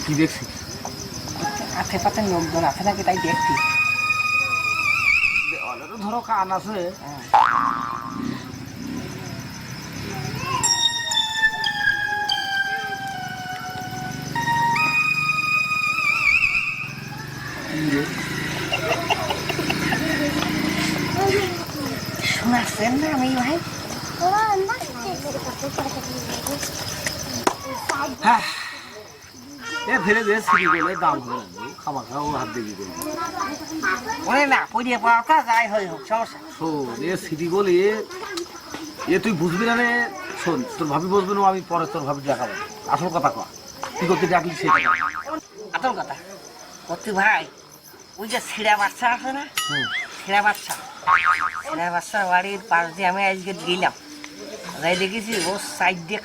কি দেখছিস? আথে পাতে লোকজন আছে নাকি তাই দেখছি। দেওয়ালেরও ধরো কান আছে। শোনাচ্ছেন না আমি ভাই? হ্যাঁ এ ফেলে দে, সিঁড়ি গেলে দাম হবে না, খামা খাওয়া ও হাত দিয়ে দেবে। ওরে না পড়িয়ে পাওয়াটা যাই হয় হোক সমস্যা। শোন এ সিটি গোল এ তুই বুঝবি না রে। শোন তোর ভাবি বুঝবে না, আমি পরে তোর ভাবি দেখাবো। আসল কথা কয় কি করতে ডাকলি সেটা কর। আসল কথা করতে ভাই, ওই যে ছিঁড়া বাচ্চা আছে না, ছিঁড়া বাচ্চার বাড়ির পাশ দিয়ে আমি আজকে গেলাম, যাই দেখেছি ও সাইড দিয়ে